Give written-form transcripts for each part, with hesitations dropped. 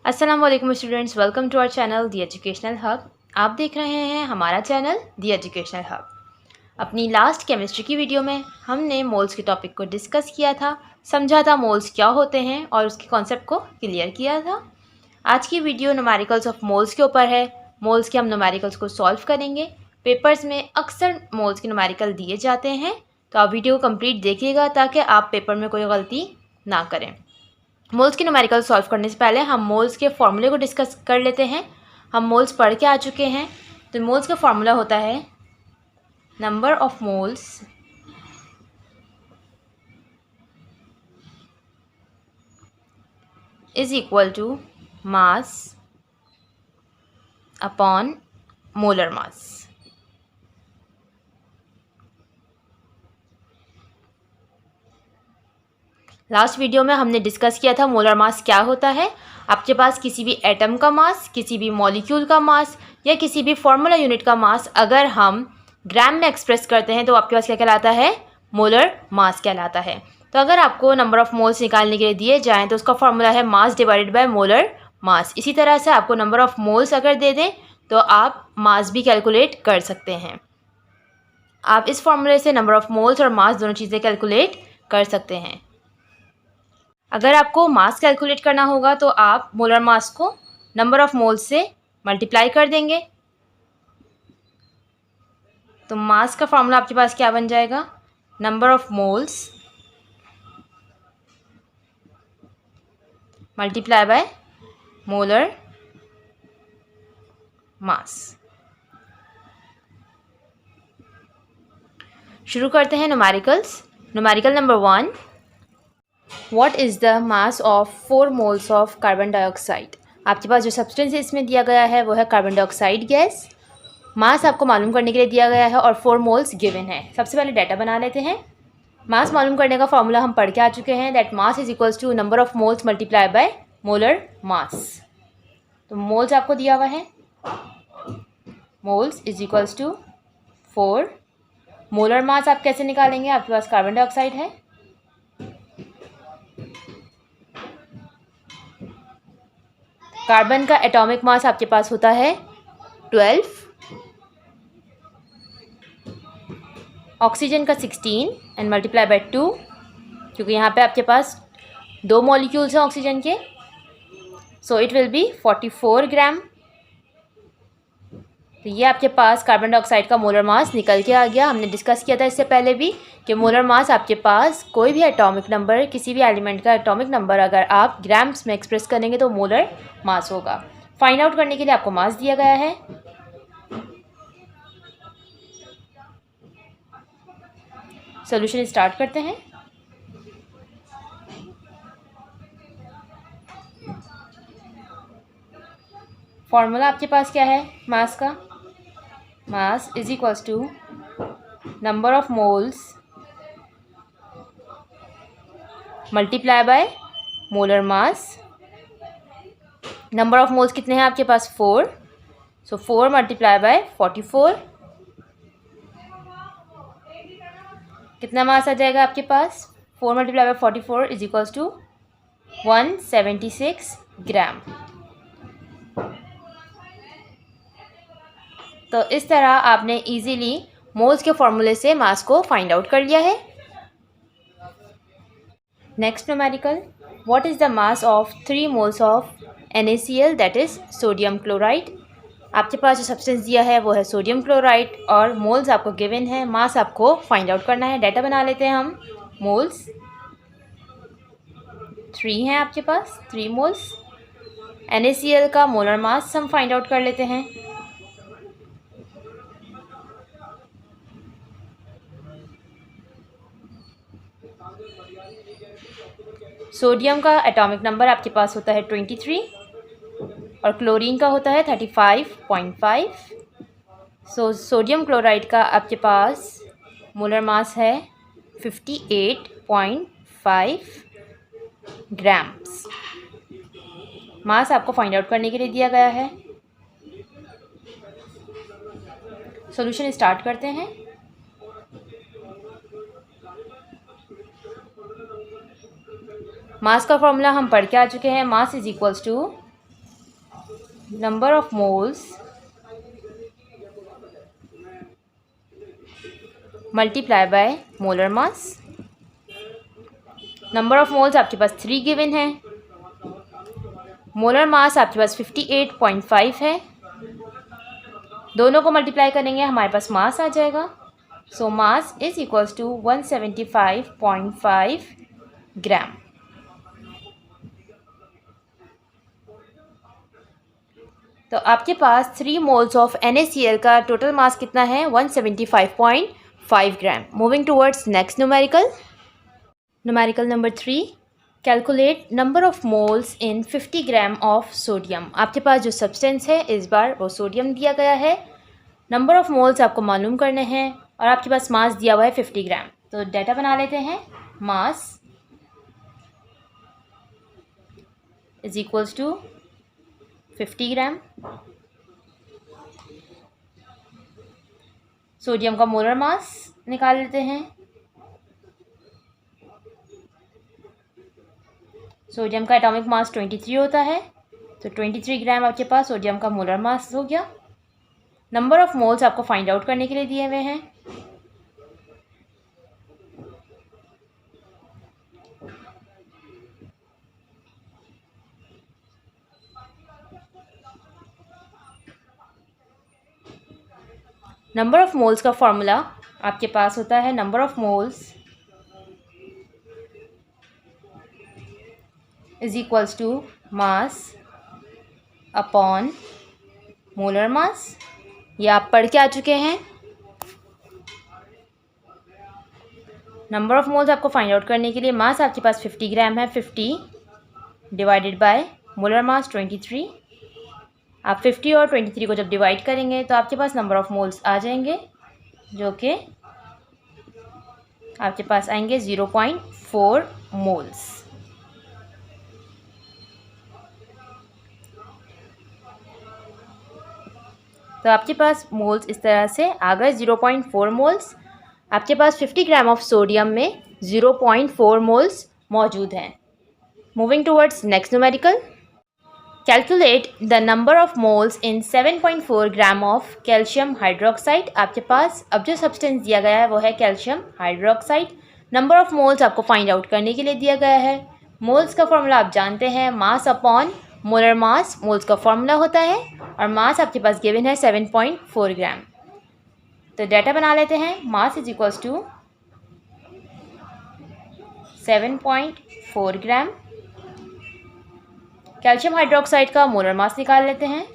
अस्सलाम वालेकुम students, welcome to our channel the educational hub. आप देख रहे हैं हमारा चैनल दी एजुकेशनल हब। अपनी लास्ट केमिस्ट्री की वीडियो में हमने मोल्स के टॉपिक को डिस्कस किया था, समझा था मोल्स क्या होते हैं और उसके कॉन्सेप्ट को क्लियर किया था। आज की वीडियो न्यूमेरिकल्स ऑफ मोल्स के ऊपर है। मोल्स के हम न्यूमेरिकल्स को सॉल्व करेंगे। पेपर्स में अक्सर मोल्स के न्यूमेरिकल दिए जाते हैं, तो आप वीडियो को कंप्लीट देखिएगा ताकि आप पेपर में कोई गलती ना करें। मोल्स के न्यूमेरिकल सॉल्व करने से पहले हम मोल्स के फॉर्मूले को डिस्कस कर लेते हैं। हम मोल्स पढ़ के आ चुके हैं, तो मोल्स का फॉर्मूला होता है number of moles is equal to mass upon molar mass. Last video में हमने डिस्कस किया था मोलर मास क्या होता है। आपके पास किसी भी एटम का मास, किसी भी मॉलिक्यूल का मास या किसी भी फॉर्मूला यूनिट का मास अगर हम ग्राम में एक्सप्रेस करते हैं तो आपके पास क्या कहलाता है? मोलर मास कहलाता है। तो अगर आपको नंबर ऑफ मोल्स निकालने के लिए दिए जाएँ तो उसका फॉर्मूला है मास डिवाइडेड बाय मोलर मास। इसी तरह से आपको नंबर ऑफ मोल्स अगर दे दें तो आप मास भी कैलकुलेट कर सकते हैं। आप इस फॉर्मूले से नंबर ऑफ मोल्स और मास दोनों चीज़ें कैलकुलेट कर सकते हैं। अगर आपको मास कैलकुलेट करना होगा तो आप मोलर मास को नंबर ऑफ मोल्स से मल्टीप्लाई कर देंगे, तो मास का फॉर्मूला आपके पास क्या बन जाएगा? Number of moles multiply by molar मास। शुरू करते हैं numericals. Numerical number 1, what is the mass of 4 moles of carbon dioxide. आपके पास जो सब्सटेंस इसमें दिया गया है वो है कार्बन डाइऑक्साइड गैस। मास आपको मालूम करने के लिए दिया गया है और 4 मोल्स गिवन है। सबसे पहले डाटा बना लेते हैं। मास मालूम करने का फॉर्मूला हम पढ़ के आ चुके हैं, that mass is equals to number of moles multiply by molar mass. तो मोल्स आपको दिया हुआ है, moles is equals to 4। Molar mass आप कैसे निकालेंगे? आपके पास कार्बन डाइऑक्साइड है, कार्बन का एटॉमिक मास आपके पास होता है 12, ऑक्सीजन का 16 एंड मल्टीप्लाई बाय 2, क्योंकि यहाँ पे आपके पास 2 मॉलिक्यूल्स हैं ऑक्सीजन के, सो इट विल बी 44 ग्राम। तो ये आपके पास कार्बन डाइऑक्साइड का मोलर मास निकल के आ गया। हमने डिस्कस किया था इससे पहले भी कि मोलर मास आपके पास कोई भी एटॉमिक नंबर, किसी भी एलिमेंट का एटॉमिक नंबर अगर आप ग्राम्स में एक्सप्रेस करेंगे तो मोलर मास होगा। फाइंड आउट करने के लिए आपको मास दिया गया है। सॉल्यूशन स्टार्ट करते हैं। फॉर्मूला आपके पास क्या है मास का? Mass is equals to number of moles multiply by molar mass. Number of moles कितने हैं आपके पास? 4, सो 4 मल्टीप्लाई बाय 44। कितना मास आ जाएगा आपके पास? 4 multiply by 44 is equals to 176 gram. तो इस तरह आपने इजीली मोल्स के फॉर्मूले से मास को फाइंड आउट कर लिया है। Next numerical, what is the mass of 3 moles of NaCl that is sodium chloride. आपके पास जो सब्सटेंस दिया है वो है सोडियम क्लोराइड और मोल्स आपको गिवन है, मास आपको फाइंड आउट करना है। डाटा बना लेते हैं हम। मोल्स 3 हैं आपके पास, 3 मोल्स। NaCl का मोलर मास हम फाइंड आउट कर लेते हैं। सोडियम का एटॉमिक नंबर आपके पास होता है 23 और क्लोरीन का होता है 35.5। सो सोडियम क्लोराइड का आपके पास मोलर मास है 58.5 ग्राम्स। मास आपको फाइंड आउट करने के लिए दिया गया है। सॉल्यूशन स्टार्ट करते हैं। मास का फॉर्मूला हम पढ़ के आ चुके हैं, mass is equals to number of moles multiply by molar mass. Number of moles आपके पास 3 गिवन है, मोलर मास आपके पास 58.5 है। दोनों को मल्टीप्लाई करेंगे हमारे पास मास आ जाएगा। So mass is equals to 175.5 gram. तो आपके पास 3 मोल्स ऑफ NaCl का टोटल मास कितना है? 175.5 gram. Moving towards next numerical. Numerical number 3, calculate number of moles in 50 gram of sodium. आपके पास जो सब्सटेंस है इस बार वो सोडियम दिया गया है। नंबर ऑफ मोल्स आपको मालूम करने हैं और आपके पास मास दिया हुआ है 50 ग्राम। तो डाटा बना लेते हैं। Mass is equals to 50 gram. Sodium का मोलर मास निकाल लेते हैं। सोडियम का एटॉमिक मास 23 होता है, तो 23 ग्राम आपके पास सोडियम का मोलर मास हो गया। नंबर ऑफ मोल्स आपको फाइंड आउट करने के लिए दिए हुए हैं। नंबर ऑफ मोल्स का फॉर्मूला आपके पास होता है number of moles is equals to mass upon molar mass. ये आप पढ़ के आ चुके हैं। नंबर ऑफ मोल्स आपको फाइंड आउट करने के लिए मास आपके पास 50 ग्राम है, 50 डिवाइडेड बाय मोलर मास 23। आप 50 और 23 को जब डिवाइड करेंगे तो आपके पास नंबर ऑफ मोल्स आ जाएंगे, जो कि आपके पास आएंगे 0.4 मोल्स। तो आपके पास मोल्स इस तरह से आ गए 0.4 मोल्स। आपके पास 50 ग्राम ऑफ सोडियम में 0.4 मोल्स मौजूद हैं। Moving towards next numerical. Calculate the number of moles in 7.4 gram of calcium hydroxide. आपके पास अब जो सब्सटेंस दिया गया है वो है calcium hydroxide. Number of moles आपको फाइंड आउट करने के लिए दिया गया है। मोल्स का फॉर्मूला आप जानते हैं, मास अपॉन मोलर मास मोल्स का फॉर्मूला होता है, और मास आपके पास गिवन है 7.4 ग्राम। तो डाटा बना लेते हैं। Mass is equals to 7.4 gram. Calcium hydroxide का मोलर मास निकाल लेते हैं।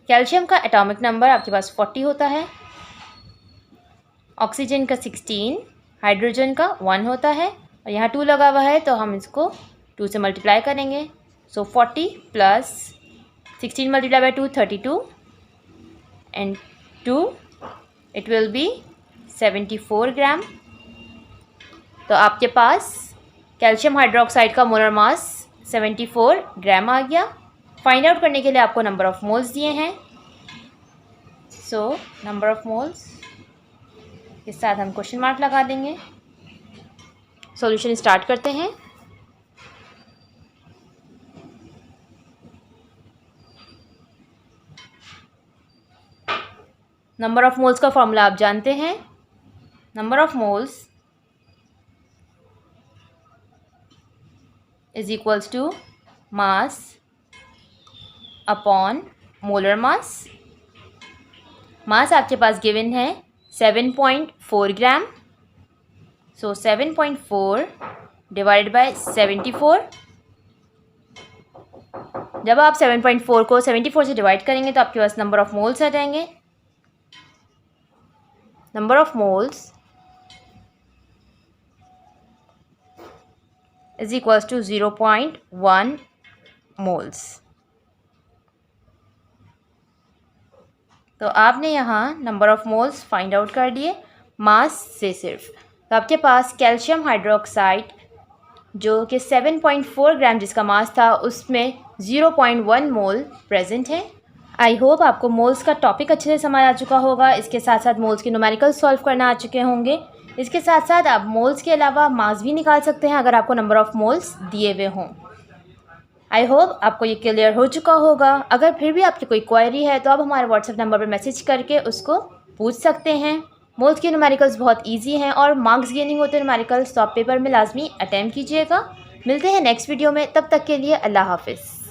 कैल्शियम का एटॉमिक नंबर आपके पास 40 होता है, ऑक्सीजन का 16, हाइड्रोजन का 1 होता है, और यहाँ 2 लगा हुआ है तो हम इसको 2 से मल्टीप्लाई करेंगे। सो 40 plus 16 multiply by 2 32 and 2 it will be 74 ग्राम। तो आपके पास कैल्शियम हाइड्रोक्साइड का मोलर मास 74 ग्राम आ गया। फाइंड आउट करने के लिए आपको नंबर ऑफ मोल्स दिए हैं। सो नंबर ऑफ मोल्स के साथ हम क्वेश्चन मार्क लगा देंगे। सॉल्यूशन स्टार्ट करते हैं। नंबर ऑफ मोल्स का फॉर्मूला आप जानते हैं। Number of moles is equals to mass upon molar mass. Mass आपके पास गिवन है 7.4 ग्राम। सो 7.4 डिवाइडेड बाय 74। जब आप 7.4 को 74 से डिवाइड करेंगे तो आपके पास नंबर ऑफ मोल्स आ जाएंगे। Number of moles is equals to 0.1 moles. तो आपने यहाँ number of moles find out कर लिए मास से सिर्फ। तो आपके पास कैल्शियम हाइड्रोक्साइड जो कि 7.4 ग्राम जिसका मास था उसमें 0.1 मोल प्रेजेंट है। आई होप आपको मोल्स का टॉपिक अच्छे से समझ आ चुका होगा। इसके साथ साथ मोल्स के न्यूमेरिकल सॉल्व करना आ चुके होंगे। इसके साथ साथ आप मोल्स के अलावा मास भी निकाल सकते हैं अगर आपको नंबर ऑफ़ मोल्स दिए हुए हों। आई होप आपको ये क्लियर हो चुका होगा। अगर फिर भी आपकी कोई क्वेरी है तो आप हमारे व्हाट्सएप नंबर पर मैसेज करके उसको पूछ सकते हैं। मोल्स के न्यूमेरिकल्स बहुत इजी हैं और मार्क्स गेनिंग होते हैं न्यूमेरिकल्स, तो आप पेपर में लाजमी अटैम्प्ट कीजिएगा। मिलते हैं नेक्स्ट वीडियो में, तब तक के लिए अल्लाह हाफिज़।